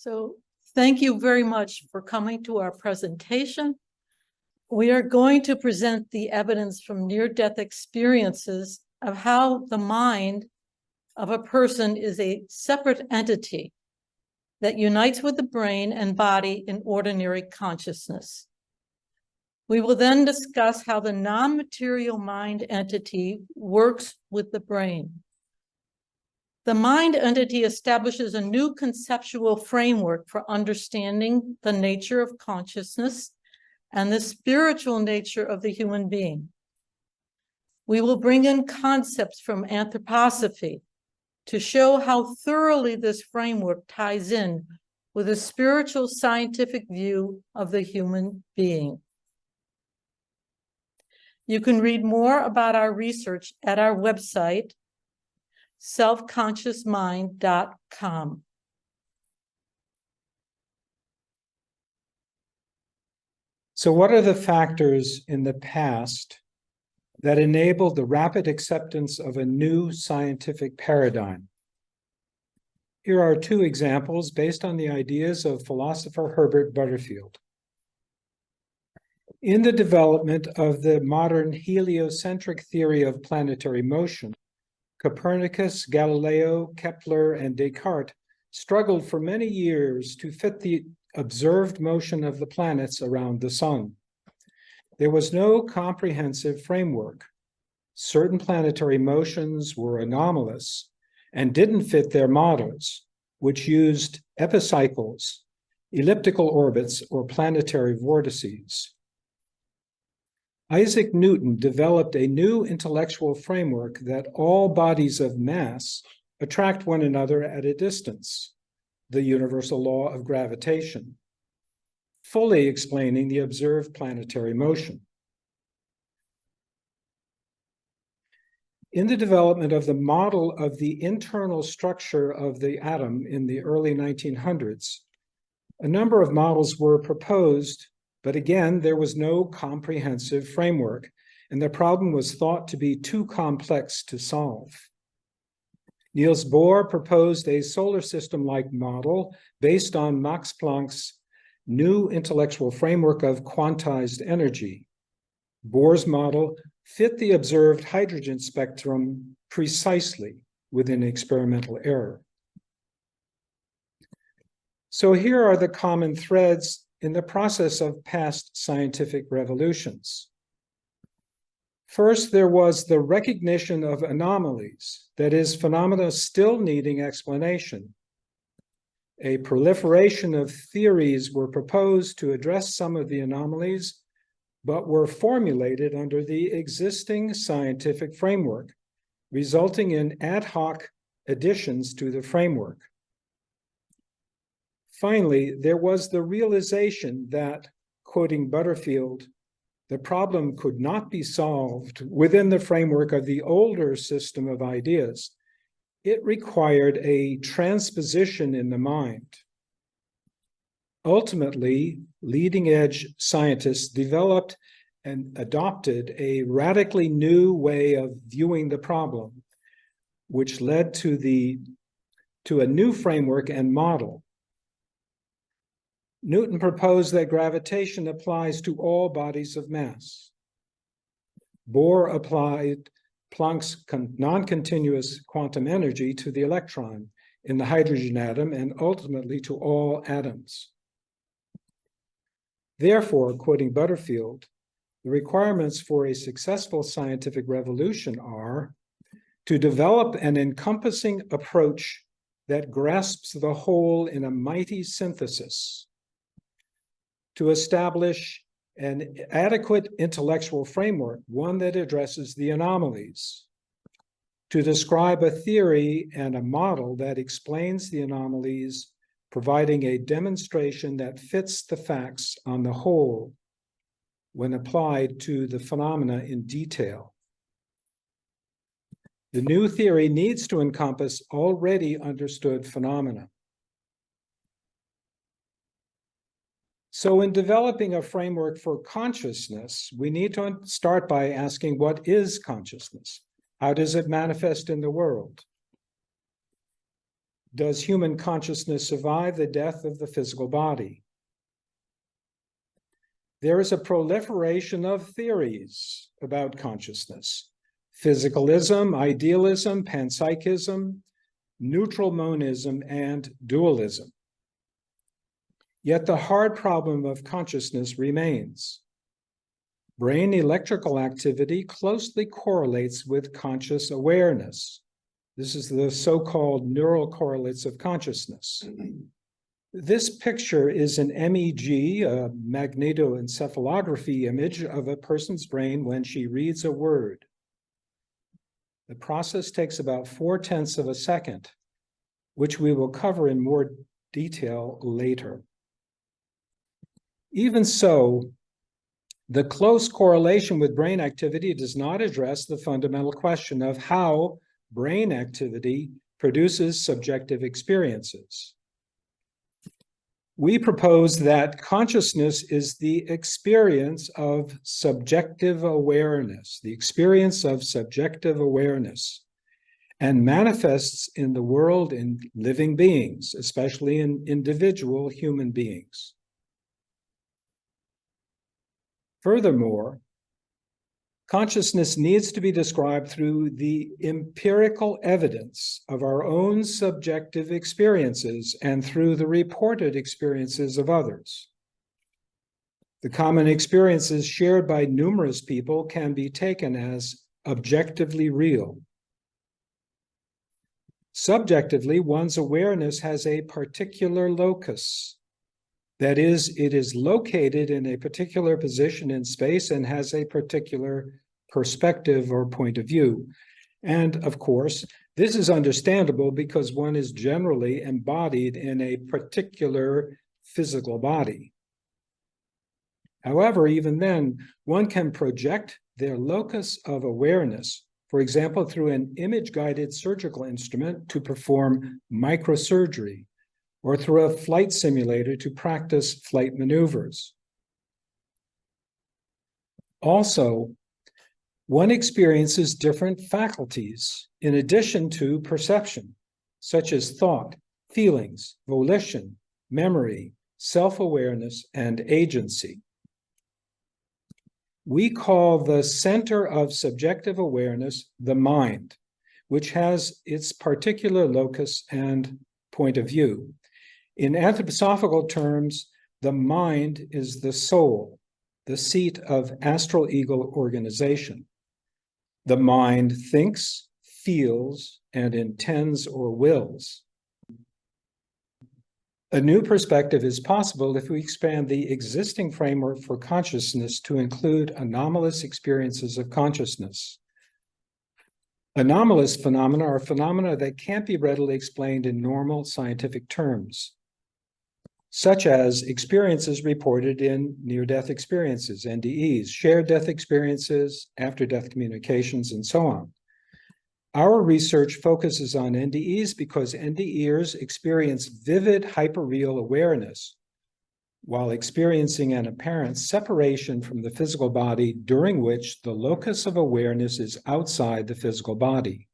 So thank you very much for coming to our presentation. We are going to present the evidence from near-death experiences of how the mind of a person is a separate entity that unites with the brain and body in ordinary consciousness. We will then discuss how the non-material mind entity works with the brain. The mind entity establishes a new conceptual framework for understanding the nature of consciousness and the spiritual nature of the human being. We will bring in concepts from anthroposophy to show how thoroughly this framework ties in with a spiritual scientific view of the human being. You can read more about our research at our website, selfconsciousmind.com. So what are the factors in the past that enabled the rapid acceptance of a new scientific paradigm? Here are two examples based on the ideas of philosopher Herbert Butterfield. In the development of the modern heliocentric theory of planetary motion, Copernicus, Galileo, Kepler, and Descartes struggled for many years to fit the observed motion of the planets around the sun. There was no comprehensive framework. Certain planetary motions were anomalous and didn't fit their models, which used epicycles, elliptical orbits, or planetary vortices. Isaac Newton developed a new intellectual framework that all bodies of mass attract one another at a distance, the universal law of gravitation, fully explaining the observed planetary motion. In the development of the model of the internal structure of the atom in the early 1900s, a number of models were proposed, but again, there was no comprehensive framework, and the problem was thought to be too complex to solve. Niels Bohr proposed a solar system-like model based on Max Planck's new intellectual framework of quantized energy. Bohr's model fit the observed hydrogen spectrum precisely within experimental error. So here are the common threads in the process of past scientific revolutions. First, there was the recognition of anomalies, that is, phenomena still needing explanation. A proliferation of theories were proposed to address some of the anomalies, but were formulated under the existing scientific framework, resulting in ad hoc additions to the framework. Finally, there was the realization that, quoting Butterfield, the problem could not be solved within the framework of the older system of ideas. It required a transposition in the mind. Ultimately, leading-edge scientists developed and adopted a radically new way of viewing the problem, which led to a new framework and model. Newton proposed that gravitation applies to all bodies of mass. Bohr applied Planck's non-continuous quantum energy to the electron in the hydrogen atom and ultimately to all atoms. Therefore, quoting Butterfield, the requirements for a successful scientific revolution are to develop an encompassing approach that grasps the whole in a mighty synthesis, to establish an adequate intellectual framework, one that addresses the anomalies, to describe a theory and a model that explains the anomalies, providing a demonstration that fits the facts on the whole when applied to the phenomena in detail. The new theory needs to encompass already understood phenomena. So in developing a framework for consciousness, we need to start by asking, what is consciousness? How does it manifest in the world? Does human consciousness survive the death of the physical body? There is a proliferation of theories about consciousness: physicalism, idealism, panpsychism, neutral monism, and dualism. Yet the hard problem of consciousness remains. Brain electrical activity closely correlates with conscious awareness. This is the so-called neural correlates of consciousness. This picture is an MEG, a magnetoencephalography image of a person's brain when she reads a word. The process takes about 0.4 of a second, which we will cover in more detail later. Even so, the close correlation with brain activity does not address the fundamental question of how brain activity produces subjective experiences. We propose that consciousness is the experience of subjective awareness, and manifests in the world in living beings, especially in individual human beings. Furthermore, consciousness needs to be described through the empirical evidence of our own subjective experiences and through the reported experiences of others. The common experiences shared by numerous people can be taken as objectively real. Subjectively, one's awareness has a particular locus. That is, it is located in a particular position in space and has a particular perspective or point of view. And of course, this is understandable because one is generally embodied in a particular physical body. However, even then, one can project their locus of awareness, for example, through an image-guided surgical instrument to perform microsurgery, or through a flight simulator to practice flight maneuvers. Also, one experiences different faculties in addition to perception, such as thought, feelings, volition, memory, self-awareness, and agency. We call the center of subjective awareness the mind, which has its particular locus and point of view. In anthroposophical terms, the mind is the soul, the seat of astral ego organization. The mind thinks, feels, and intends or wills. A new perspective is possible if we expand the existing framework for consciousness to include anomalous experiences of consciousness. Anomalous phenomena are phenomena that can't be readily explained in normal scientific terms, such as experiences reported in near-death experiences, NDEs, shared death experiences, after-death communications, and so on. Our research focuses on NDEs because NDEers experience vivid hyperreal awareness while experiencing an apparent separation from the physical body during which the locus of awareness is outside the physical body.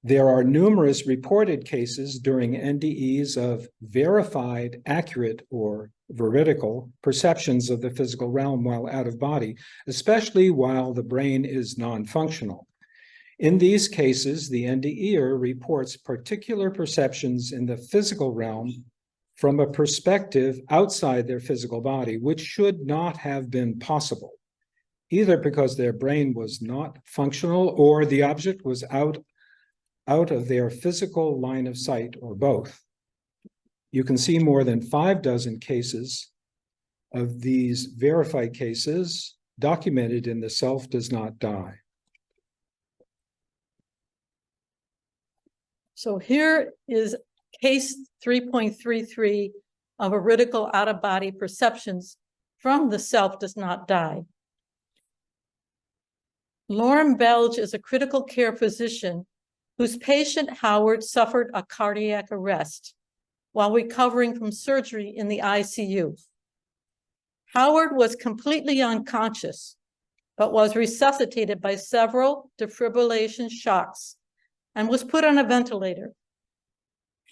There are numerous reported cases during NDEs of verified, accurate, or veridical perceptions of the physical realm while out of body, especially while the brain is non-functional. In these cases, the NDEer reports particular perceptions in the physical realm from a perspective outside their physical body, which should not have been possible, either because their brain was not functional or the object was out of their physical line of sight, or both. You can see more than 6 cases of these verified cases documented in The Self Does Not Die. So here is case 3.33 of veridical out-of-body perceptions from The Self Does Not Die. Lauren Belge is a critical care physician whose patient Howard suffered a cardiac arrest while recovering from surgery in the ICU. Howard was completely unconscious, but was resuscitated by several defibrillation shocks and was put on a ventilator.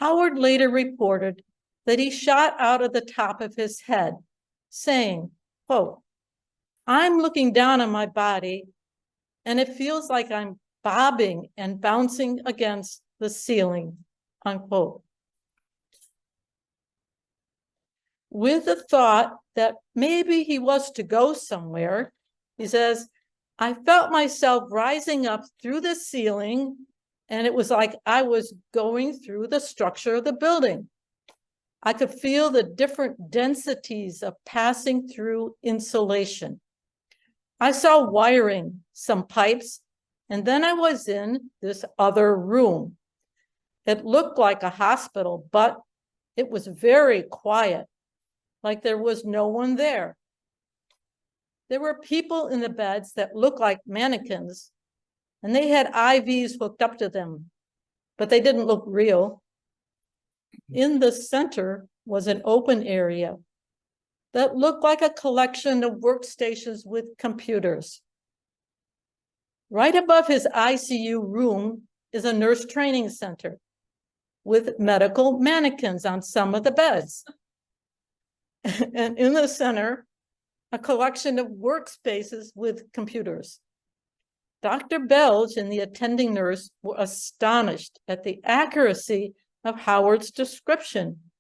Howard later reported that he shot out of the top of his head, saying, quote, "I'm looking down on my body and it feels like I'm bobbing and bouncing against the ceiling," unquote. With the thought that maybe he was to go somewhere, he says, "I felt myself rising up through the ceiling, and it was like I was going through the structure of the building. I could feel the different densities of passing through insulation. I saw wiring, some pipes, and then I was in this other room. It looked like a hospital, but it was very quiet, like there was no one there. There were people in the beds that looked like mannequins, and they had IVs hooked up to them, but they didn't look real. In the center was an open area that looked like a collection of workstations with computers. Right above his ICU room is a nurse training center with medical mannequins on some of the beds. And in the center, a collection of workspaces with computers. Dr. Belge and the attending nurse were astonished at the accuracy of Howard's description.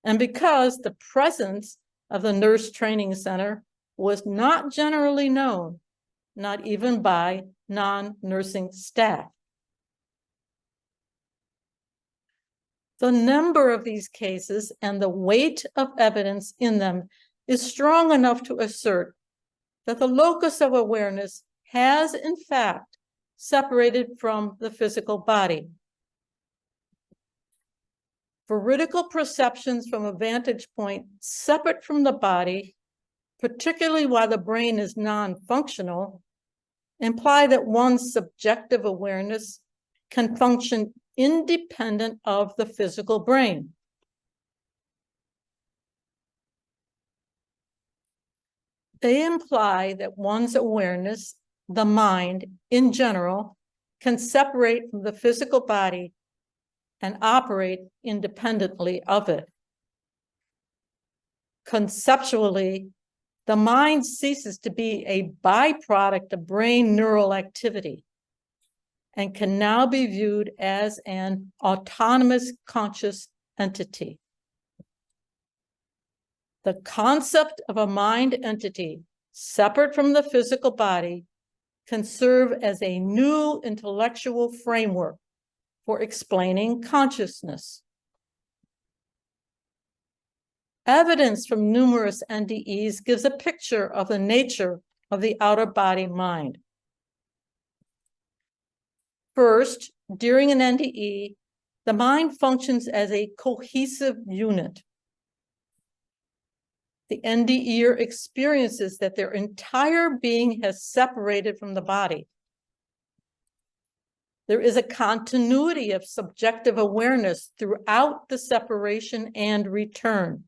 And because the presence of the nurse training center was not generally known, not even by non-nursing staff. The number of these cases and the weight of evidence in them is strong enough to assert that the locus of awareness has, in fact, separated from the physical body. Veridical perceptions from a vantage point separate from the body, particularly while the brain is non-functional, imply that one's subjective awareness can function independent of the physical brain. They imply that one's awareness, the mind in general, can separate from the physical body and operate independently of it. Conceptually, the mind ceases to be a byproduct of brain neural activity and can now be viewed as an autonomous conscious entity. The concept of a mind entity separate from the physical body can serve as a new intellectual framework for explaining consciousness. Evidence from numerous NDEs gives a picture of the nature of the outer body mind. First, during an NDE, the mind functions as a cohesive unit. The NDEer experiences that their entire being has separated from the body. There is a continuity of subjective awareness throughout the separation and return,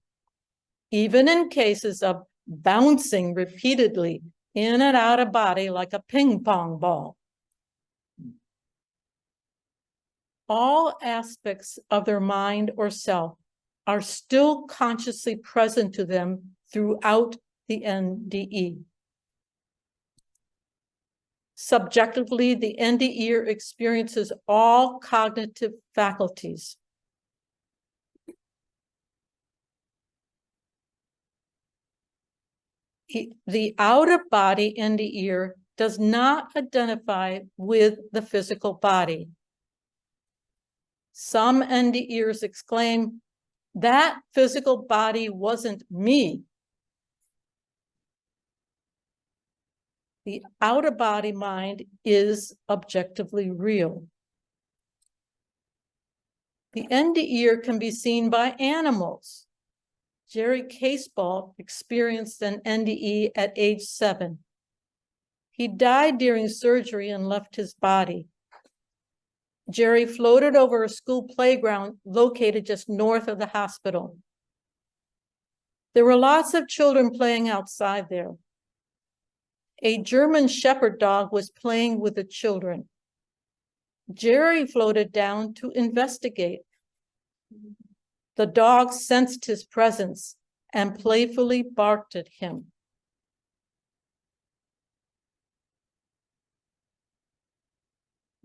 even in cases of bouncing repeatedly in and out of body like a ping pong ball. All aspects of their mind or self are still consciously present to them throughout the NDE. Subjectively, the NDEer experiences all cognitive faculties. The out-of-body NDEer does not identify with the physical body. Some NDEers exclaim, "That physical body wasn't me." The out-of-body mind is objectively real. The NDEer can be seen by animals. Jerry Caseball experienced an NDE at age 7. He died during surgery and left his body. Jerry floated over a school playground located just north of the hospital. There were lots of children playing outside there. A German shepherd dog was playing with the children. Jerry floated down to investigate. The dog sensed his presence and playfully barked at him.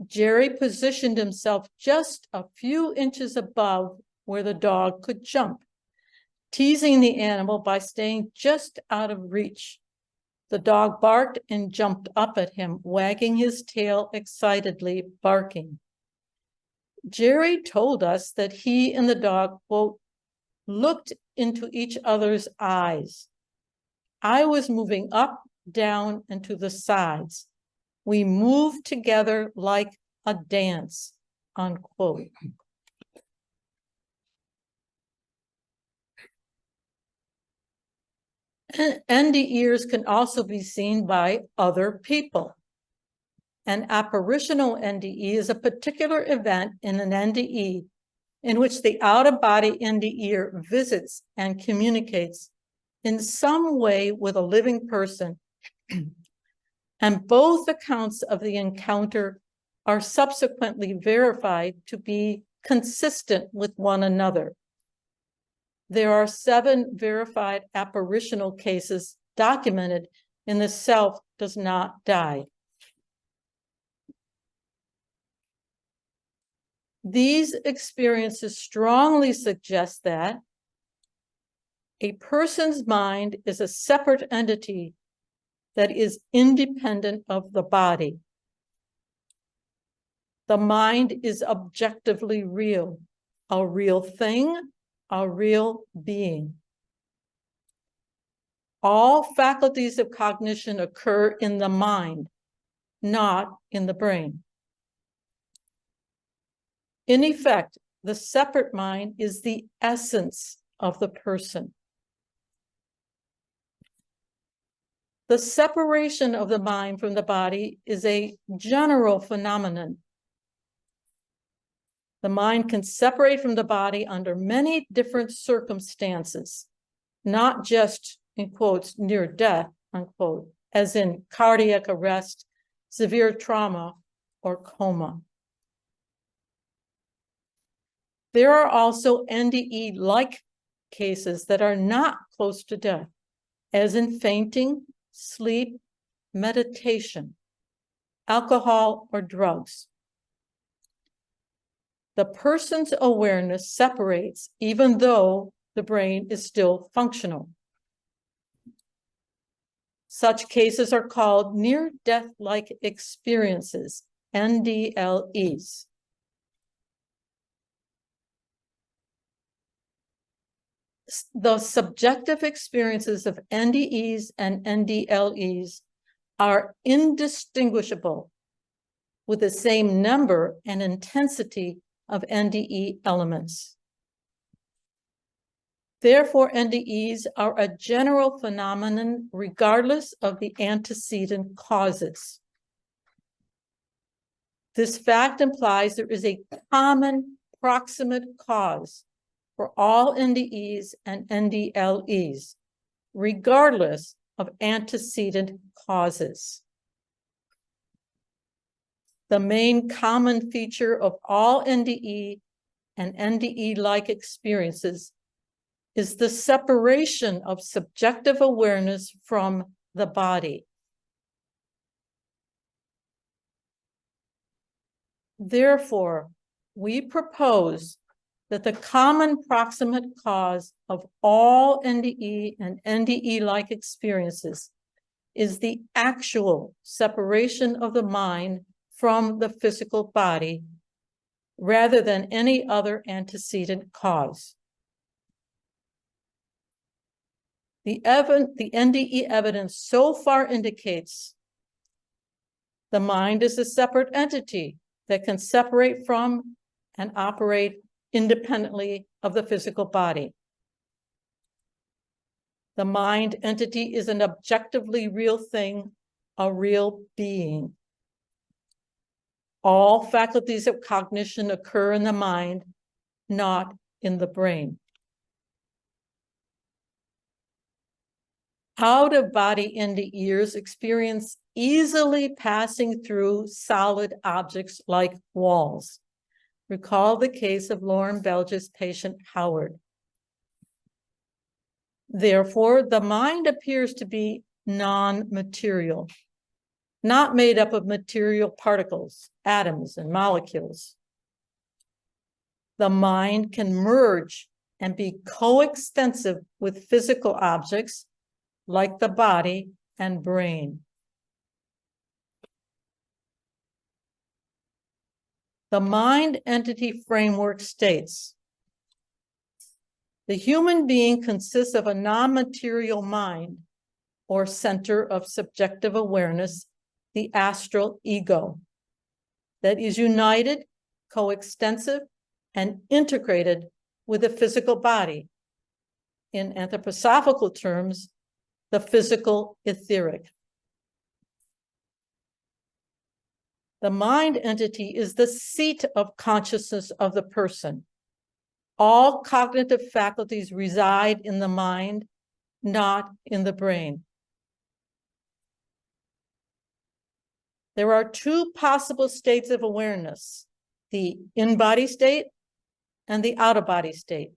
Jerry positioned himself just a few inches above where the dog could jump, teasing the animal by staying just out of reach. The dog barked and jumped up at him, wagging his tail excitedly, barking. Jerry told us that he and the dog, quote, looked into each other's eyes. I was moving up, down, and to the sides. We moved together like a dance, unquote. NDEs can also be seen by other people. An apparitional NDE is a particular event in an NDE in which the out-of-body NDE visits and communicates in some way with a living person, and both accounts of the encounter are subsequently verified to be consistent with one another. There are 7 verified apparitional cases documented in The Self Does Not Die. These experiences strongly suggest that a person's mind is a separate entity that is independent of the body. The mind is objectively real, a real thing, a real being. All faculties of cognition occur in the mind, not in the brain. In effect, the separate mind is the essence of the person. The separation of the mind from the body is a general phenomenon. The mind can separate from the body under many different circumstances, not just, in quotes, near death, unquote, as in cardiac arrest, severe trauma, or coma. There are also NDE-like cases that are not close to death, as in fainting, sleep, meditation, alcohol, or drugs. The person's awareness separates even though the brain is still functional. Such cases are called near-death-like experiences, NDLEs. The subjective experiences of NDEs and NDLEs are indistinguishable with the same number and intensity of NDE elements. Therefore, NDEs are a general phenomenon regardless of the antecedent causes. This fact implies there is a common proximate cause for all NDEs and NDLEs, regardless of antecedent causes. The main common feature of all NDE and NDE-like experiences is the separation of subjective awareness from the body. Therefore, we propose that the common proximate cause of all NDE and NDE-like experiences is the actual separation of the mind from the physical body, rather than any other antecedent cause. The NDE evidence so far indicates the mind is a separate entity that can separate from and operate independently of the physical body. The mind entity is an objectively real thing, a real being. All faculties of cognition occur in the mind, not in the brain. Out-of-body NDEs experience easily passing through solid objects like walls. Recall the case of Lauren Belge's patient, Howard. Therefore, the mind appears to be non-material, not made up of material particles, atoms, and molecules. The mind can merge and be coextensive with physical objects like the body and brain. The mind entity framework states, the human being consists of a non-material mind or center of subjective awareness, the astral ego, that is united, coextensive, and integrated with the physical body. In anthroposophical terms, the physical etheric. The mind entity is the seat of consciousness of the person. All cognitive faculties reside in the mind, not in the brain. There are two possible states of awareness, the in-body state and the out-of-body state.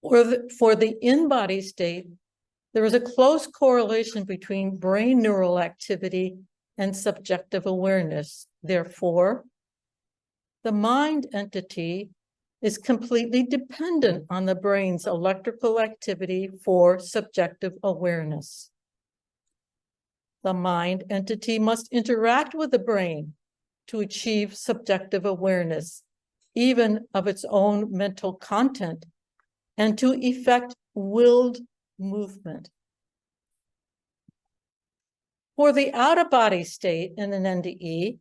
For the in-body state, there is a close correlation between brain neural activity and subjective awareness. Therefore, the mind entity is completely dependent on the brain's electrical activity for subjective awareness. The mind entity must interact with the brain to achieve subjective awareness, even of its own mental content, and to effect willed movement. For the out-of-body state in an NDE,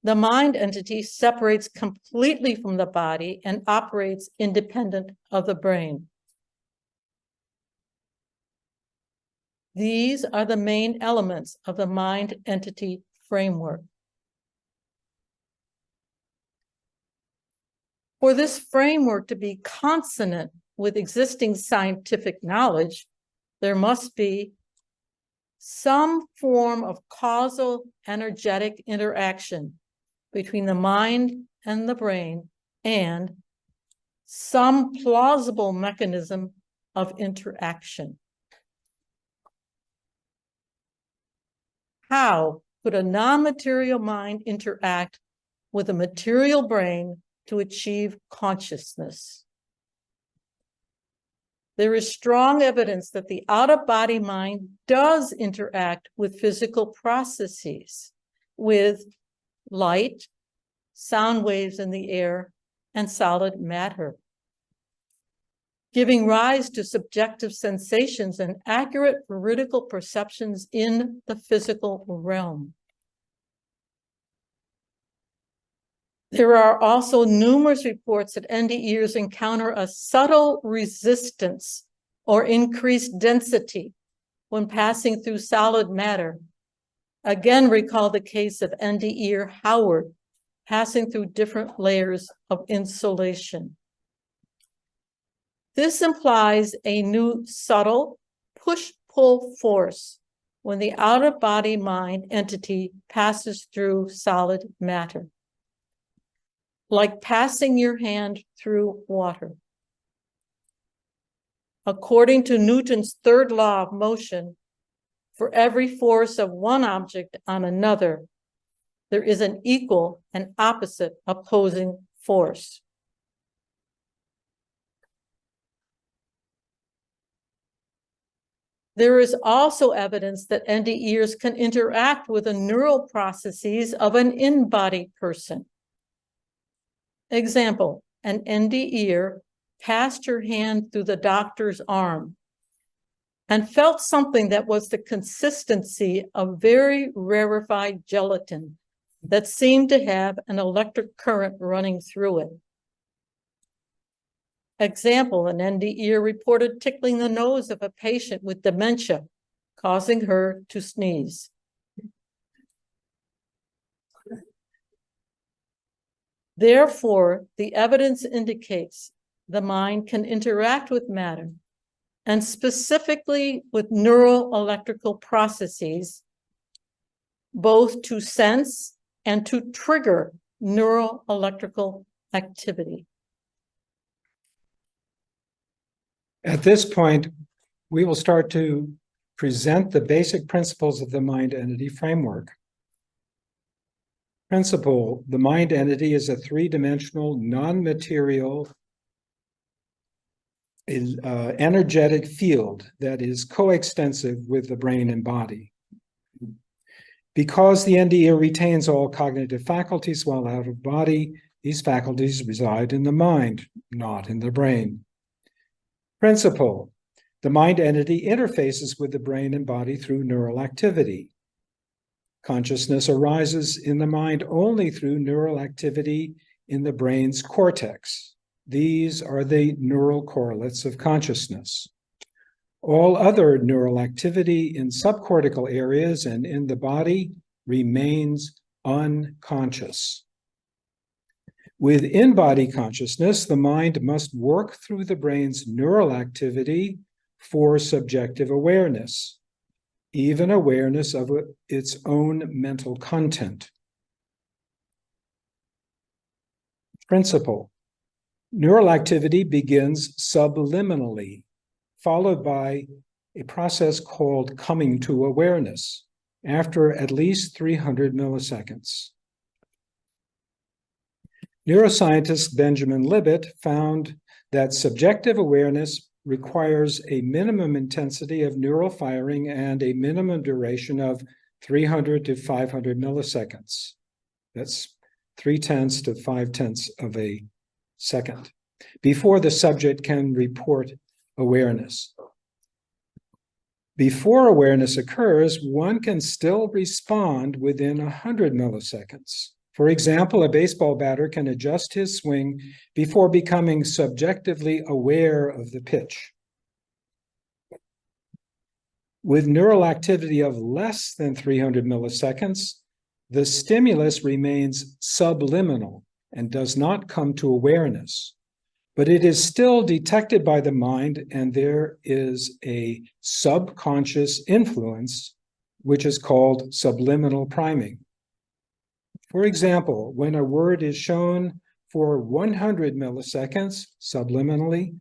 the mind entity separates completely from the body and operates independent of the brain. These are the main elements of the mind entity framework. For this framework to be consonant with existing scientific knowledge, there must be some form of causal energetic interaction between the mind and the brain, and some plausible mechanism of interaction. How could a non-material mind interact with a material brain to achieve consciousness? There is strong evidence that the out-of-body mind does interact with physical processes, with light, sound waves in the air, and solid matter, giving rise to subjective sensations and accurate veridical perceptions in the physical realm. There are also numerous reports that NDEs encounter a subtle resistance or increased density when passing through solid matter. Again, recall the case of NDE Howard passing through different layers of insulation. This implies a new subtle push-pull force when the out-of-body mind entity passes through solid matter, like passing your hand through water. According to Newton's third law of motion, for every force of one object on another, there is an equal and opposite opposing force. There is also evidence that NDEs can interact with the neural processes of an in-body person. Example, an NDE passed her hand through the doctor's arm and felt something that was the consistency of very rarefied gelatin that seemed to have an electric current running through it. Example, an NDE reported tickling the nose of a patient with dementia, causing her to sneeze. Therefore, the evidence indicates the mind can interact with matter, and specifically with neural electrical processes, both to sense and to trigger neuroelectrical activity. At this point, we will start to present the basic principles of the mind entity framework. Principle, the mind entity is a three-dimensional, non-material, energetic field that is coextensive with the brain and body. Because the NDE retains all cognitive faculties while out of body, these faculties reside in the mind, not in the brain. Principle, the mind entity interfaces with the brain and body through neural activity. Consciousness arises in the mind only through neural activity in the brain's cortex. These are the neural correlates of consciousness. All other neural activity in subcortical areas and in the body remains unconscious. With in-body consciousness, the mind must work through the brain's neural activity for subjective awareness, even awareness of its own mental content. Principle, neural activity begins subliminally, followed by a process called coming to awareness after at least 300 milliseconds. Neuroscientist Benjamin Libet found that subjective awareness requires a minimum intensity of neural firing and a minimum duration of 300 to 500 milliseconds. That's 0.3 to 0.5 of a second before the subject can report awareness. Before awareness occurs, one can still respond within 100 milliseconds. For example, a baseball batter can adjust his swing before becoming subjectively aware of the pitch. With neural activity of less than 300 milliseconds, the stimulus remains subliminal and does not come to awareness, but it is still detected by the mind, and there is a subconscious influence, which is called subliminal priming. For example, when a word is shown for 100 milliseconds subliminally,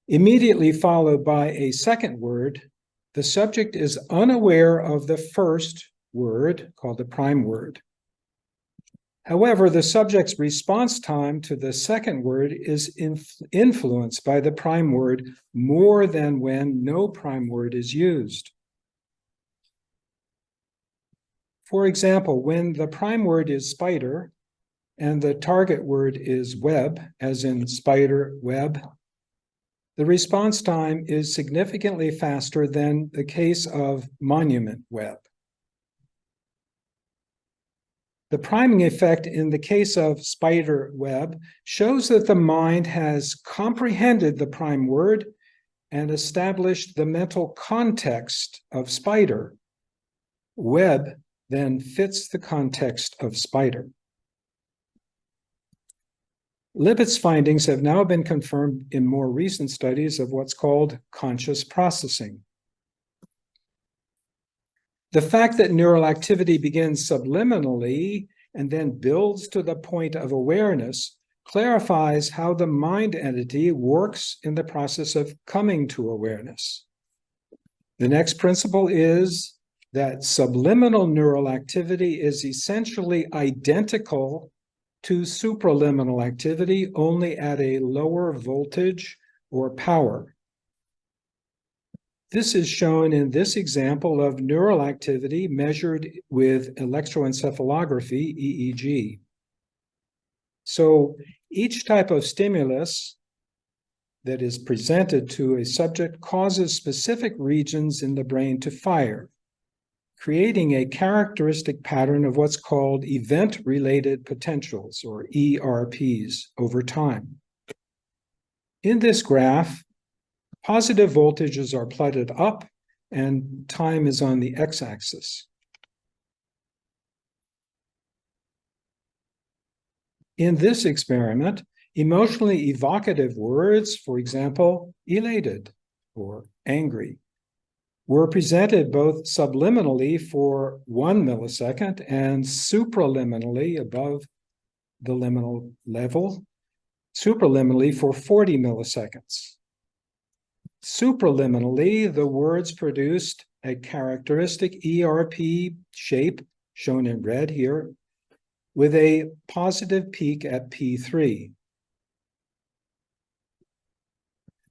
immediately followed by a second word, the subject is unaware of the first word, called the prime word. However, the subject's response time to the second word is influenced by the prime word more than when no prime word is used. For example, when the prime word is spider and the target word is web, as in spider, web, the response time is significantly faster than the case of monument web. The priming effect in the case of spider web shows that the mind has comprehended the prime word and established the mental context of spider. Web then fits the context of spider. Libet's findings have now been confirmed in more recent studies of what's called conscious processing. The fact that neural activity begins subliminally and then builds to the point of awareness clarifies how the mind entity works in the process of coming to awareness. The next principle is that subliminal neural activity is essentially identical to supraliminal activity, only at a lower voltage or power. This is shown in this example of neural activity measured with electroencephalography, EEG. So each type of stimulus that is presented to a subject causes specific regions in the brain to fire, creating a characteristic pattern of what's called event-related potentials, or ERPs, over time. In this graph, positive voltages are plotted up and time is on the x-axis. In this experiment, emotionally evocative words, for example, elated or angry, were presented both subliminally for 1 millisecond and supraliminally above the liminal level, supraliminally for 40 milliseconds. Supraliminally, the words produced a characteristic ERP shape, shown in red here, with a positive peak at P3.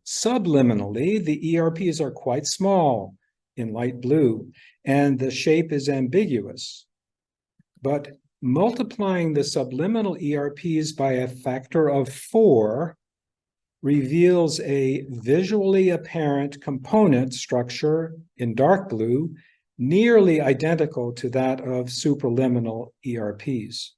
Subliminally, the ERPs are quite small in light blue, and the shape is ambiguous. But multiplying the subliminal ERPs by a factor of 4 reveals a visually apparent component structure in dark blue, nearly identical to that of supraliminal ERPs.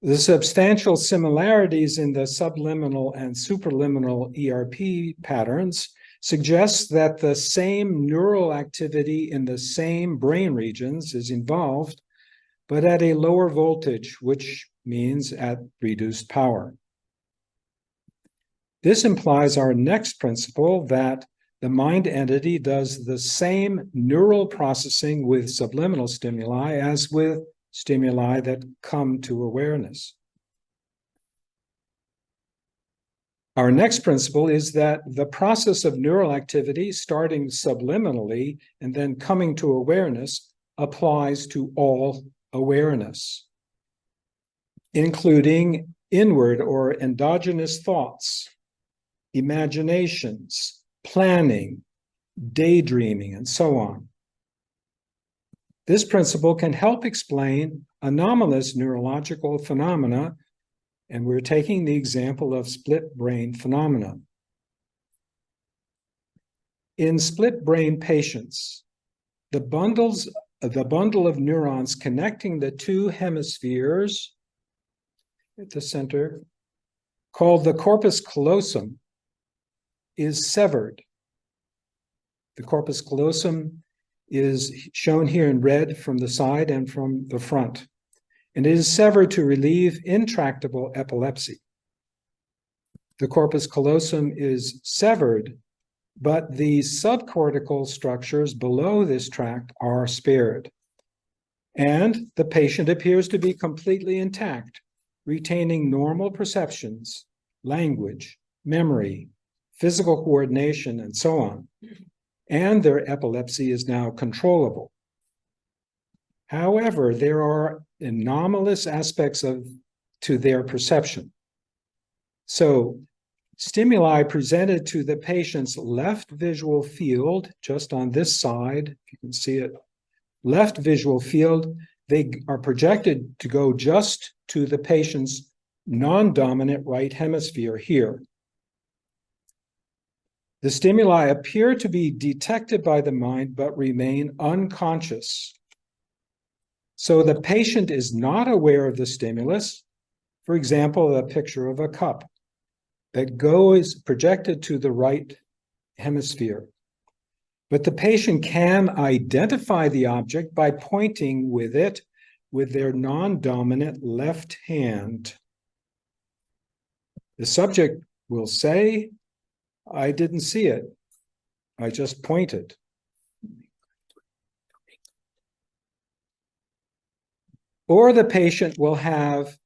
The substantial similarities in the subliminal and supraliminal ERP patterns suggests that the same neural activity in the same brain regions is involved, but at a lower voltage, which means at reduced power. This implies our next principle, that the mind entity does the same neural processing with subliminal stimuli as with stimuli that come to awareness. Our next principle is that the process of neural activity, starting subliminally and then coming to awareness, applies to all awareness, including inward or endogenous thoughts, imaginations, planning, daydreaming, and so on. This principle can help explain anomalous neurological phenomena, and we're taking the example of split brain phenomena. In split brain patients, the bundle of neurons connecting the two hemispheres at the center, called the corpus callosum, is severed. The corpus callosum is shown here in red from the side and from the front, and it is severed to relieve intractable epilepsy. The corpus callosum is severed, but the subcortical structures below this tract are spared, and the patient appears to be completely intact, retaining normal perceptions, language, memory, physical coordination, and so on. And their epilepsy is now controllable. However, there are anomalous aspects to their perception. So, stimuli presented to the patient's left visual field, just on this side, if you can see it, left visual field, they are projected to go just to the patient's non-dominant right hemisphere here. The stimuli appear to be detected by the mind, but remain unconscious. So the patient is not aware of the stimulus. For example, a picture of a cup that goes projected to the right hemisphere. But the patient can identify the object by pointing with it with their non-dominant left hand. The subject will say, "I didn't see it. I just pointed." Or the patient will have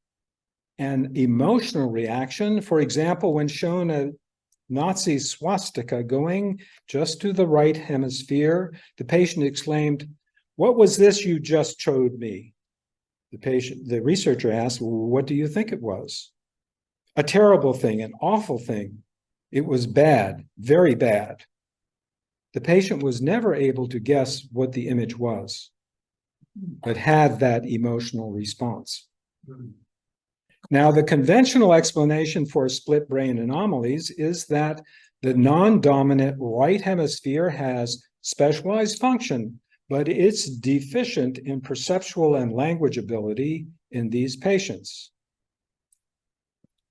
an emotional reaction. For example, when shown a Nazi swastika going just to the right hemisphere, the patient exclaimed, "What was this you just showed me?" The researcher asked, "Well, what do you think it was?" "A terrible thing, an awful thing. It was bad, very bad." The patient was never able to guess what the image was, but had that emotional response. Now, the conventional explanation for split brain anomalies is that the non-dominant right hemisphere has specialized function, but it's deficient in perceptual and language ability in these patients.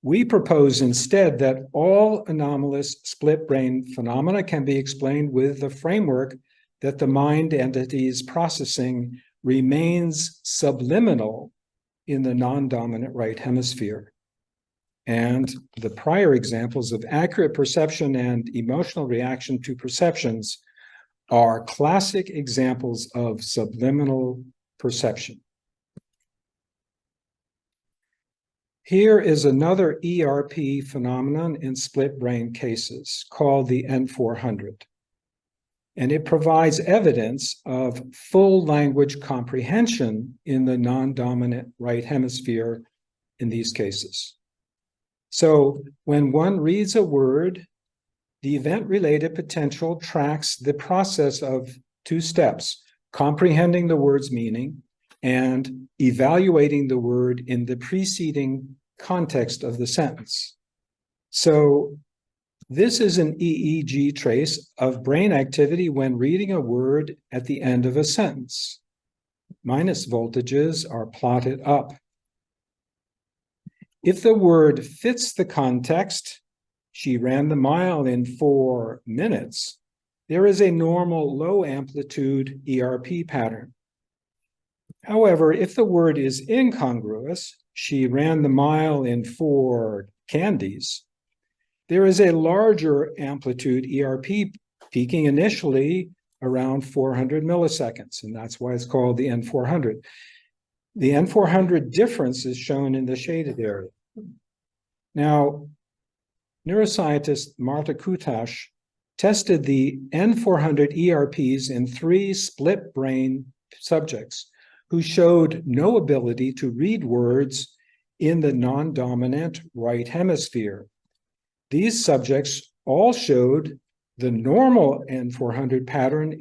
We propose instead that all anomalous split brain phenomena can be explained with the framework that the mind entity's processing remains subliminal in the non-dominant right hemisphere. And the prior examples of accurate perception and emotional reaction to perceptions are classic examples of subliminal perception. Here is another ERP phenomenon in split brain cases called the N400. And it provides evidence of full language comprehension in the non-dominant right hemisphere in these cases. So when one reads a word, the event-related potential tracks the process of two steps: comprehending the word's meaning and evaluating the word in the preceding context of the sentence. So this is an EEG trace of brain activity when reading a word at the end of a sentence. Minus voltages are plotted up. If the word fits the context, she ran the mile in 4 minutes, there is a normal low amplitude ERP pattern. However, if the word is incongruous, she ran the mile in 4 candies, there is a larger amplitude ERP peaking initially around 400 milliseconds, and that's why it's called the N400. The N400 difference is shown in the shaded area. Now, neuroscientist Marta Kutash tested the N400 ERPs in 3 split brain subjects who showed no ability to read words in the non-dominant right hemisphere. These subjects all showed the normal N400 pattern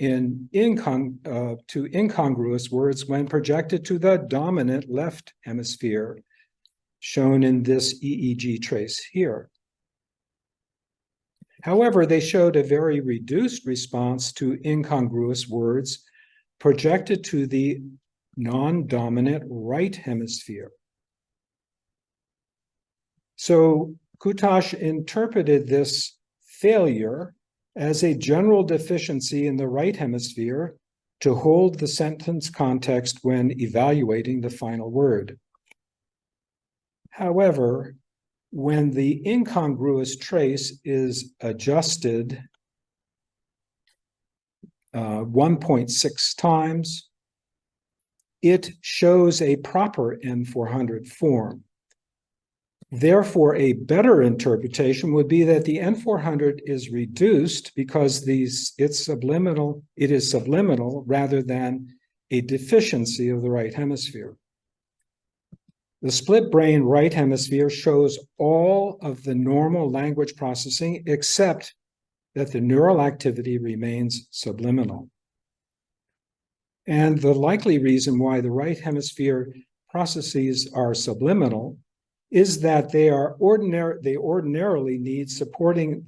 to incongruous words when projected to the dominant left hemisphere, shown in this EEG trace here. However, they showed a very reduced response to incongruous words projected to the non-dominant right hemisphere. So Kutash interpreted this failure as a general deficiency in the right hemisphere to hold the sentence context when evaluating the final word. However, when the incongruous trace is adjusted 1.6 times, it shows a proper N400 form. Therefore, a better interpretation would be that the N400 is reduced because it is subliminal rather than a deficiency of the right hemisphere. The split brain right hemisphere shows all of the normal language processing except that the neural activity remains subliminal. And the likely reason why the right hemisphere processes are subliminal is that they ordinarily need supporting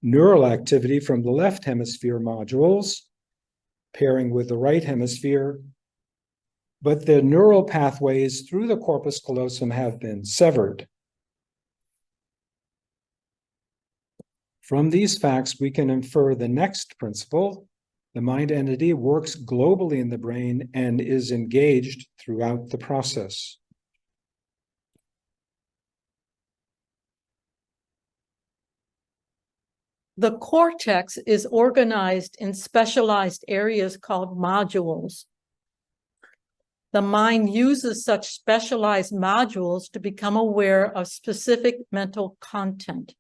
neural activity from the left hemisphere modules, pairing with the right hemisphere, but the neural pathways through the corpus callosum have been severed. From these facts, we can infer the next principle: the mind entity works globally in the brain and is engaged throughout the process. The cortex is organized in specialized areas called modules. The mind uses such specialized modules to become aware of specific mental content.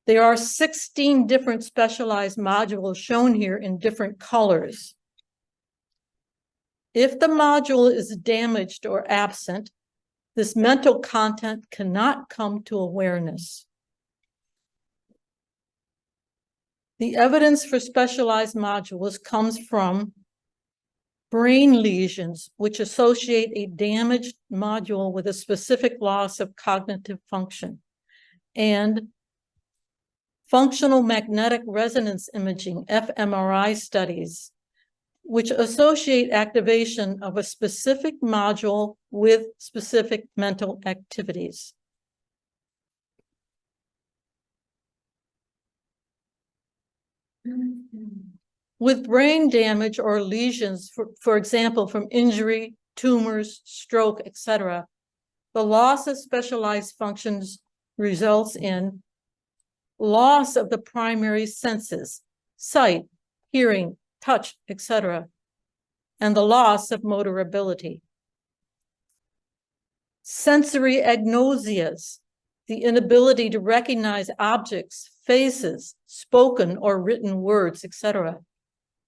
There are 16 different specialized modules shown here in different colors. If the module is damaged or absent, this mental content cannot come to awareness. The evidence for specialized modules comes from brain lesions, which associate a damaged module with a specific loss of cognitive function, and functional magnetic resonance imaging, fMRI studies, which associate activation of a specific module with specific mental activities. With brain damage or lesions, for example, from injury, tumors, stroke, etc., the loss of specialized functions results in loss of the primary senses, sight, hearing, touch, etc., and the loss of motor ability. Sensory agnosias, the inability to recognize objects, faces, spoken or written words, etc.,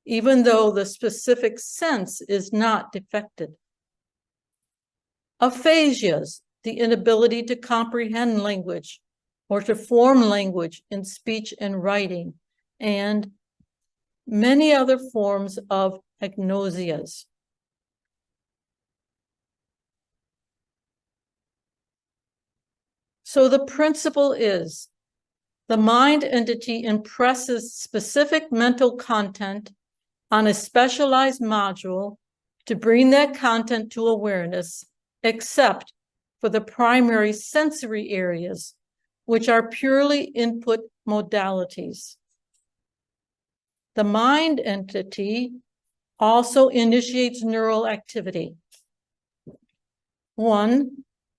even though the specific sense is not defected. Aphasias, the inability to comprehend language or to form language in speech and writing, and many other forms of agnosias. So the principle is the mind entity impresses specific mental content on a specialized module to bring that content to awareness, except for the primary sensory areas, which are purely input modalities. The mind entity also initiates neural activity. 1,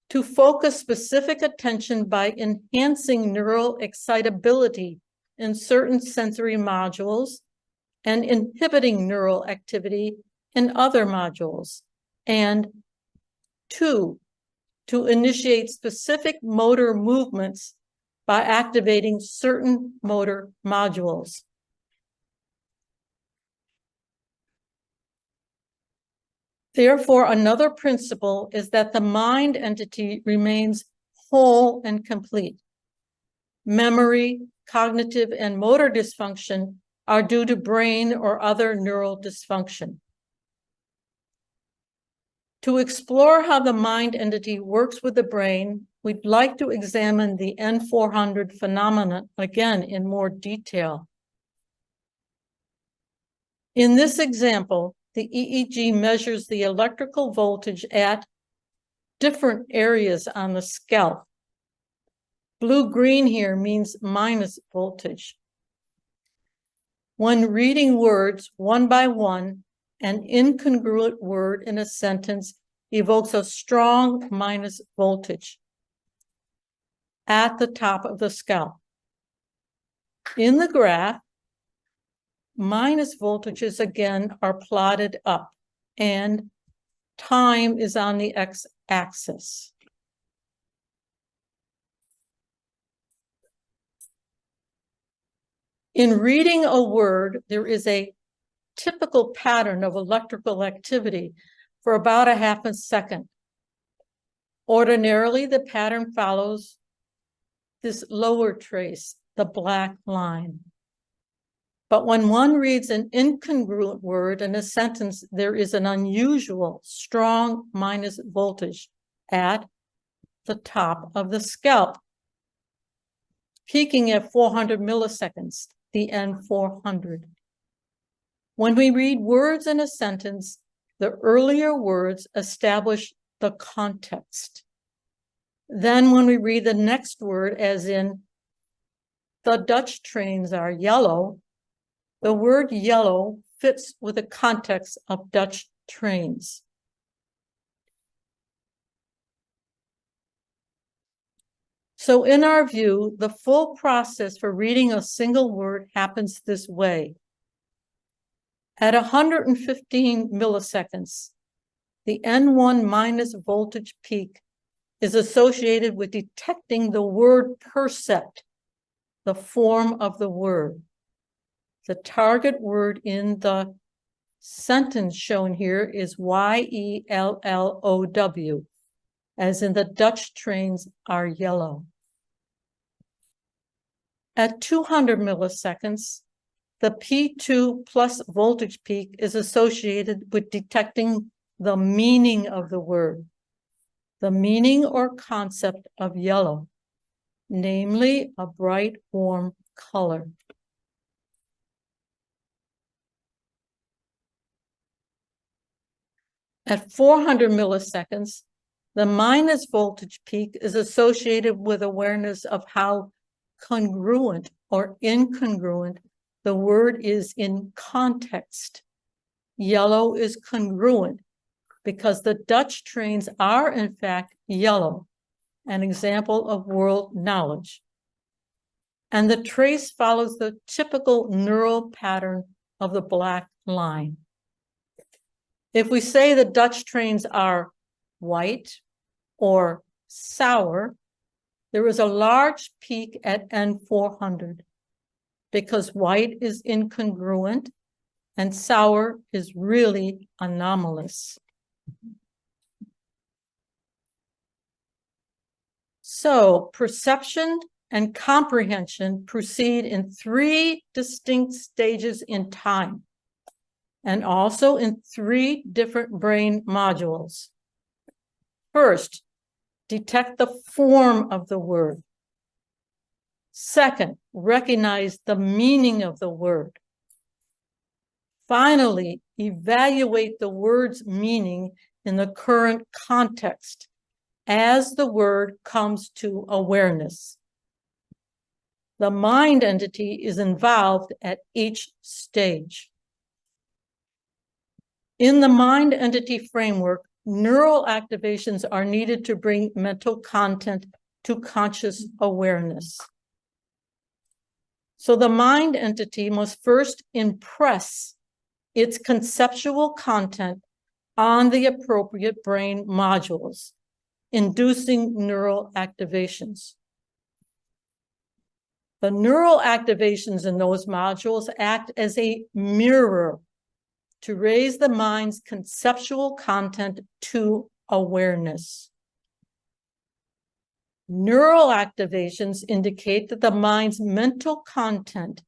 to focus specific attention by enhancing neural excitability in certain sensory modules and inhibiting neural activity in other modules. And 2, to initiate specific motor movements by activating certain motor modules. Therefore, another principle is that the mind entity remains whole and complete. Memory, cognitive, and motor dysfunction are due to brain or other neural dysfunction. To explore how the mind entity works with the brain, we'd like to examine the N400 phenomenon again in more detail. In this example, the EEG measures the electrical voltage at different areas on the scalp. Blue-green here means minus voltage. When reading words one by one, an incongruent word in a sentence evokes a strong minus voltage at the top of the scalp. In the graph, minus voltages again are plotted up, and time is on the x-axis. In reading a word, there is a typical pattern of electrical activity for about a half a second. Ordinarily, the pattern follows this lower trace, the black line. But when one reads an incongruent word in a sentence, there is an unusual strong minus voltage at the top of the scalp, peaking at 400 milliseconds, the N400. When we read words in a sentence, the earlier words establish the context. Then when we read the next word, as in, the Dutch trains are yellow, the word yellow fits with the context of Dutch trains. So in our view, the full process for reading a single word happens this way. At 115 milliseconds, the N1 minus voltage peak is associated with detecting the word percept, the form of the word. The target word in the sentence shown here is YELLOW, as in the Dutch trains are yellow. At 200 milliseconds, the P2 plus voltage peak is associated with detecting the meaning of the word, the meaning or concept of yellow, namely a bright, warm color. At 400 milliseconds, the minus voltage peak is associated with awareness of how congruent or incongruent the word is in context. Yellow is congruent because the Dutch trains are in fact yellow, an example of world knowledge. and the trace follows the typical neural pattern of the black line. If we say the Dutch trains are white or sour, there is a large peak at N400 because white is incongruent and sour is really anomalous. So perception and comprehension proceed in 3 distinct stages in time, and also in 3 different brain modules. First, detect the form of the word. Second, recognize the meaning of the word. Finally, evaluate the word's meaning in the current context as the word comes to awareness. The mind entity is involved at each stage. In the mind entity framework, neural activations are needed to bring mental content to conscious awareness. So the mind entity must first impress its conceptual content on the appropriate brain modules, inducing neural activations. The neural activations in those modules act as a mirror to raise the mind's conceptual content to awareness. Neural activations indicate that the mind's mental content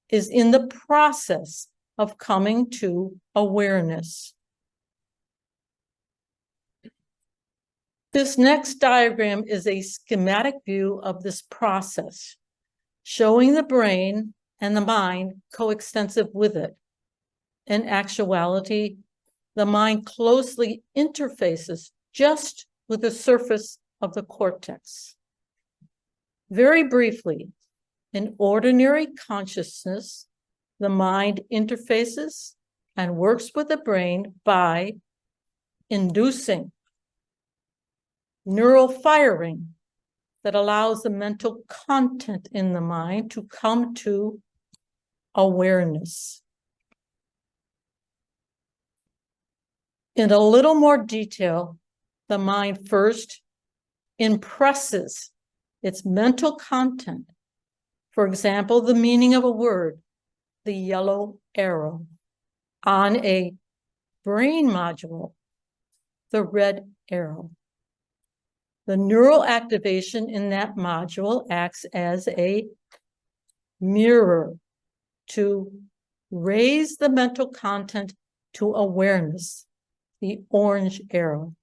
is in the process of coming to awareness. This next diagram is a schematic view of this process, showing the brain and the mind coextensive with it. In actuality, the mind closely interfaces just with the surface of the cortex. Very briefly, in ordinary consciousness, the mind interfaces and works with the brain by inducing neural firing that allows the mental content in the mind to come to awareness. In a little more detail, the mind first impresses its mental content. For example, the meaning of a word, the yellow arrow, on a brain module, the red arrow. The neural activation in that module acts as a mirror to raise the mental content to awareness, the orange arrow.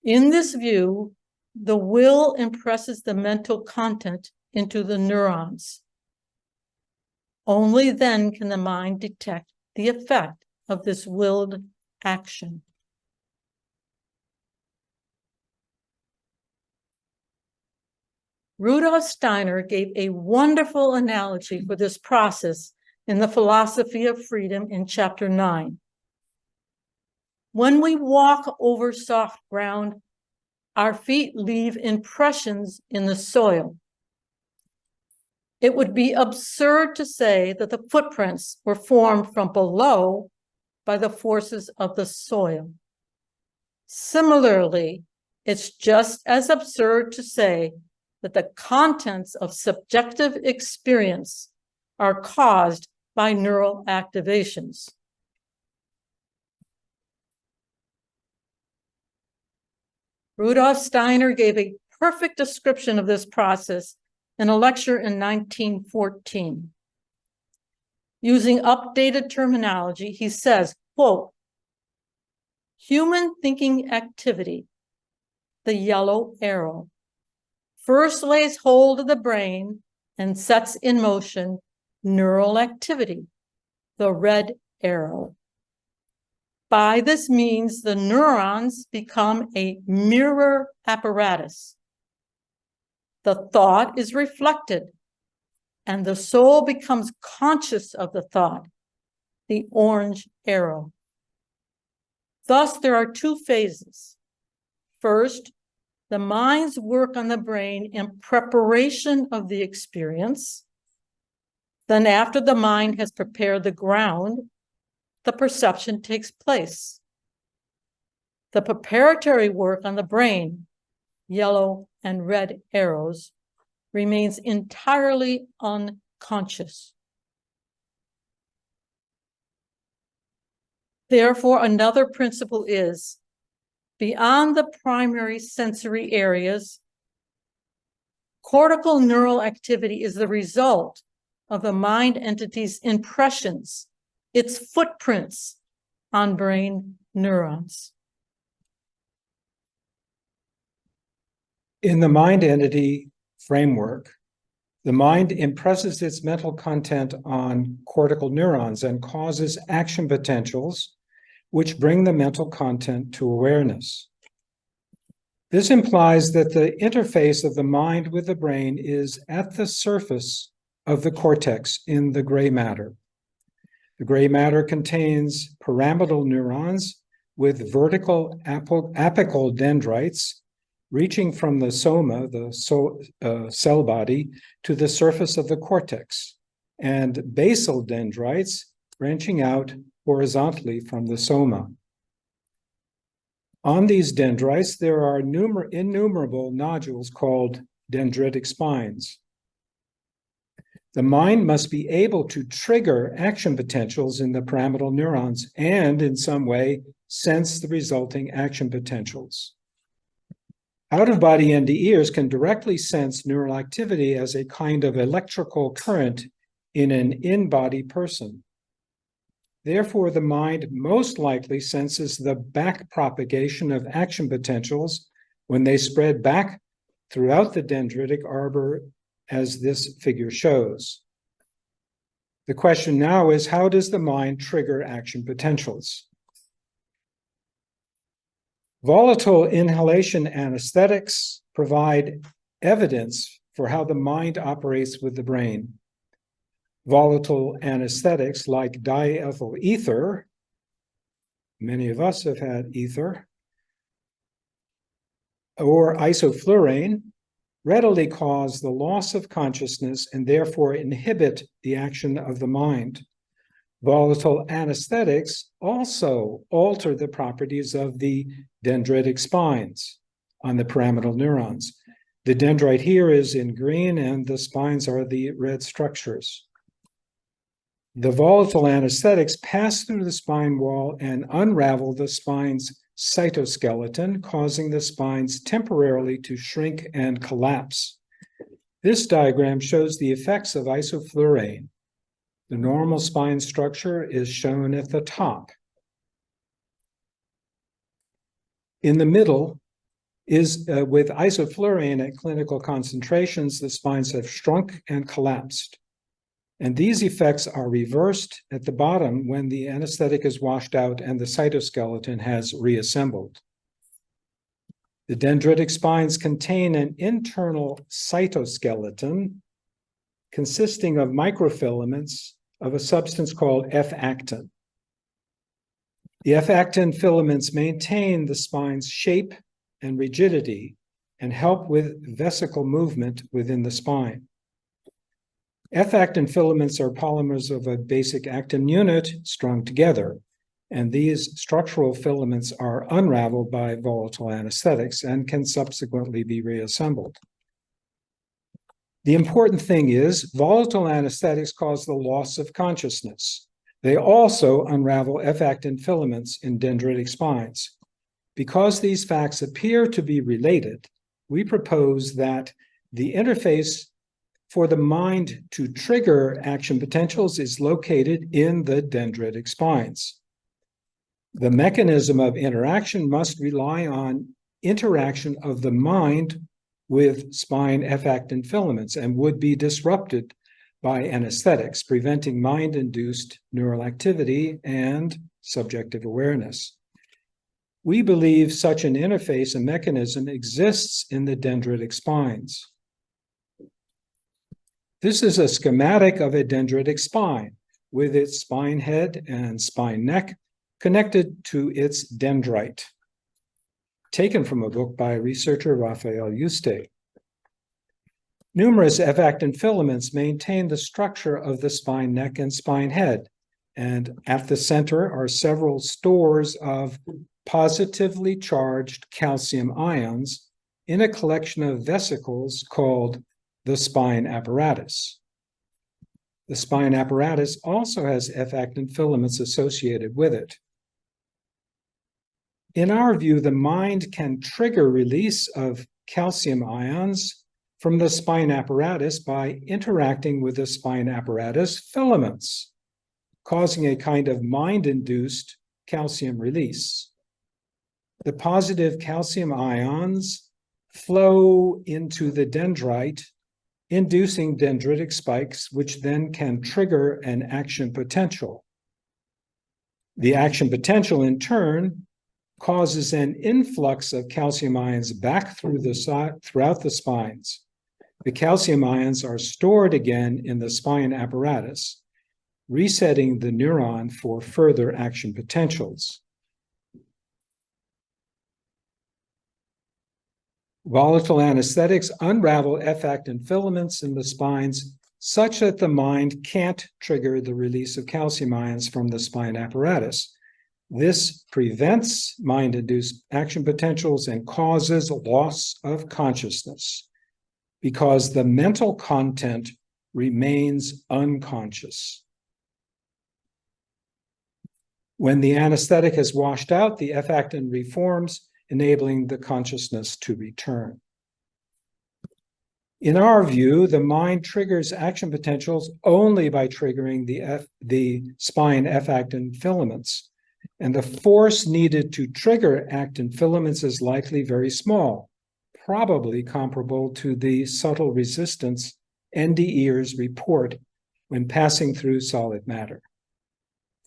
In this view, the will impresses the mental content into the neurons. Only then can the mind detect the effect of this willed action. Rudolf Steiner gave a wonderful analogy for this process in the Philosophy of Freedom in chapter 9. When we walk over soft ground, our feet leave impressions in the soil. It would be absurd to say that the footprints were formed from below by the forces of the soil. Similarly, it's just as absurd to say that the contents of subjective experience are caused by neural activations. Rudolf Steiner gave a perfect description of this process in a lecture in 1914. Using updated terminology, he says, quote, "Human thinking activity, the yellow arrow, first lays hold of the brain and sets in motion neural activity, the red arrow. By this means, the neurons become a mirror apparatus. The thought is reflected, and the soul becomes conscious of the thought, the orange arrow. Thus, there are 2 phases. First, the mind's work on the brain in preparation of the experience. Then after the mind has prepared the ground, the perception takes place. The preparatory work on the brain, yellow and red arrows, remains entirely unconscious. Therefore, another principle is, beyond the primary sensory areas, cortical neural activity is the result of the mind entity's impressions, its footprints on brain neurons. In the mind entity framework, the mind impresses its mental content on cortical neurons and causes action potentials, which bring the mental content to awareness. This implies that the interface of the mind with the brain is at the surface of the cortex in the gray matter. The gray matter contains pyramidal neurons with vertical apical dendrites reaching from the soma, the cell body, to the surface of the cortex, and basal dendrites branching out horizontally from the soma. On these dendrites, there are innumerable nodules called dendritic spines. The mind must be able to trigger action potentials in the pyramidal neurons and, in some way, sense the resulting action potentials. Out-of-body NDEs can directly sense neural activity as a kind of electrical current in an in-body person. Therefore, the mind most likely senses the back propagation of action potentials when they spread back throughout the dendritic arbor, as this figure shows. The question now is, how does the mind trigger action potentials? Volatile inhalation anesthetics provide evidence for how the mind operates with the brain. Volatile anesthetics like diethyl ether, many of us have had ether, or isoflurane, readily cause the loss of consciousness and therefore inhibit the action of the mind. Volatile anesthetics also alter the properties of the dendritic spines on the pyramidal neurons. The dendrite here is in green and the spines are the red structures. The volatile anesthetics pass through the spine wall and unravel the spine's cytoskeleton, causing the spines temporarily to shrink and collapse. This diagram shows the effects of isoflurane. The normal spine structure is shown at the top. In the middle is with isoflurane at clinical concentrations, the spines have shrunk and collapsed. And these effects are reversed at the bottom when the anesthetic is washed out and the cytoskeleton has reassembled. The dendritic spines contain an internal cytoskeleton consisting of microfilaments of a substance called F-actin. The F-actin filaments maintain the spine's shape and rigidity and help with vesicle movement within the spine. F-actin filaments are polymers of a basic actin unit strung together, and these structural filaments are unraveled by volatile anesthetics and can subsequently be reassembled. The important thing is, volatile anesthetics cause the loss of consciousness. They also unravel F-actin filaments in dendritic spines. Because these facts appear to be related, we propose that the interface for the mind to trigger action potentials is located in the dendritic spines. The mechanism of interaction must rely on interaction of the mind with spine F-actin filaments and would be disrupted by anesthetics, preventing mind-induced neural activity and subjective awareness. We believe such an interface and mechanism exists in the dendritic spines. This is a schematic of a dendritic spine with its spine head and spine neck connected to its dendrite. taken from a book by researcher Raphael Yuste. Numerous F-actin filaments maintain the structure of the spine neck and spine head, and at the center are several stores of positively charged calcium ions in a collection of vesicles called the spine apparatus. The spine apparatus also has F-actin filaments associated with it. In our view, the mind can trigger release of calcium ions from the spine apparatus by interacting with the spine apparatus filaments, causing a kind of mind-induced calcium release. The positive calcium ions flow into the dendrite, inducing dendritic spikes, which then can trigger an action potential. The action potential, in turn, causes an influx of calcium ions back throughout the spines. The calcium ions are stored again in the spine apparatus, resetting the neuron for further action potentials. Volatile anesthetics unravel F-actin filaments in the spines such that the mind can't trigger the release of calcium ions from the spine apparatus. This prevents mind-induced action potentials and causes loss of consciousness because the mental content remains unconscious. When the anesthetic has washed out, the F-actin reforms, enabling the consciousness to return. In our view, the mind triggers action potentials only by triggering the spine F-actin filaments, and the force needed to trigger actin filaments is likely very small, probably comparable to the subtle resistance NDEs report when passing through solid matter.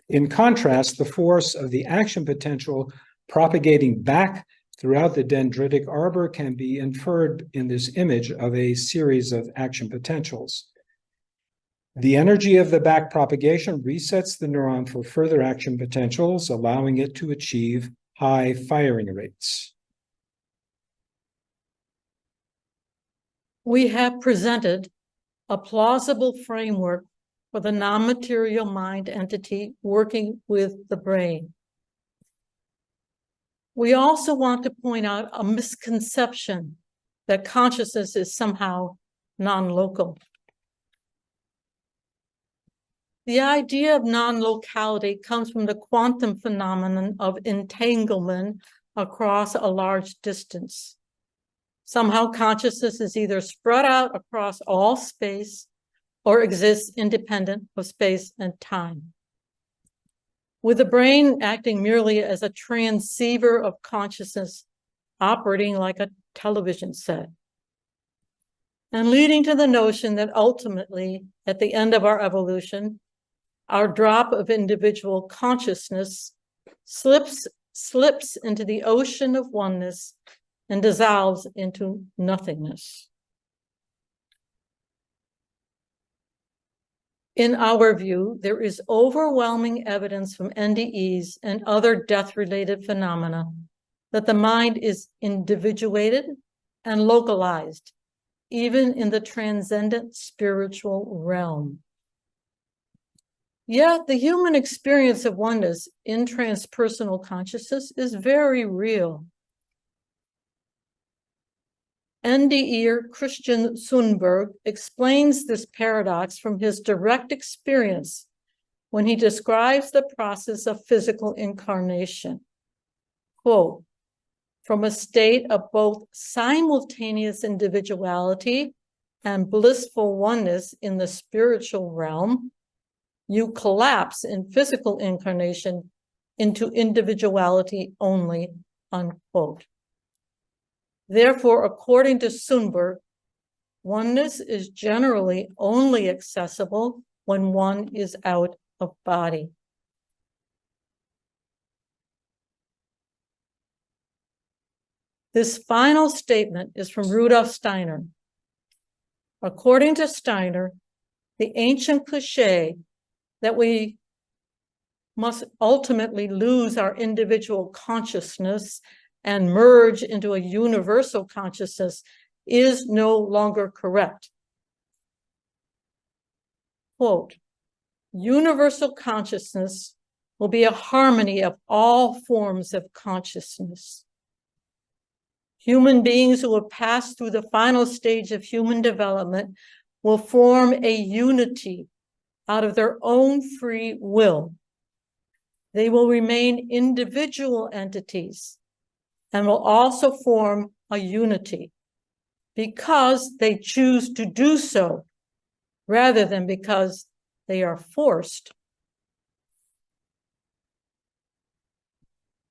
In contrast, the force of the action potential propagating back throughout the dendritic arbor can be inferred in this image of a series of action potentials. The energy of the back propagation resets the neuron for further action potentials, allowing it to achieve high firing rates. We have presented a plausible framework for the non-material mind entity working with the brain. We also want to point out a misconception that consciousness is somehow non-local. The idea of non-locality comes from the quantum phenomenon of entanglement across a large distance. Somehow consciousness is either spread out across all space or exists independent of space and time, with the brain acting merely as a transceiver of consciousness, operating like a television set, and leading to the notion that ultimately, at the end of our evolution, our drop of individual consciousness slips into the ocean of oneness and dissolves into nothingness. In our view, there is overwhelming evidence from NDEs and other death-related phenomena that the mind is individuated and localized, even in the transcendent spiritual realm. Yet the human experience of oneness in transpersonal consciousness is very real. NDEer Christian Sundberg explains this paradox from his direct experience when he describes the process of physical incarnation. Quote, from a state of both simultaneous individuality and blissful oneness in the spiritual realm, you collapse in physical incarnation into individuality only, unquote. Therefore, according to Sundberg, oneness is generally only accessible when one is out of body. This final statement is from Rudolf Steiner. According to Steiner, the ancient cliché that we must ultimately lose our individual consciousness and merge into a universal consciousness is no longer correct. Quote, universal consciousness will be a harmony of all forms of consciousness. Human beings who have passed through the final stage of human development will form a unity out of their own free will. They will remain individual entities and will also form a unity because they choose to do so rather than because they are forced.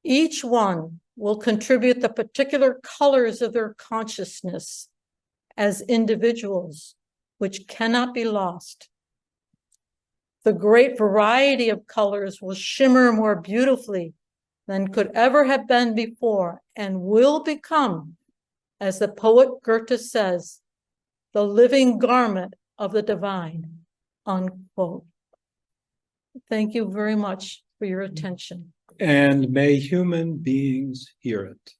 Each one will contribute the particular colors of their consciousness as individuals, which cannot be lost. The great variety of colors will shimmer more beautifully than could ever have been before and will become, as the poet Goethe says, the living garment of the divine, unquote. Thank you very much for your attention. And may human beings hear it.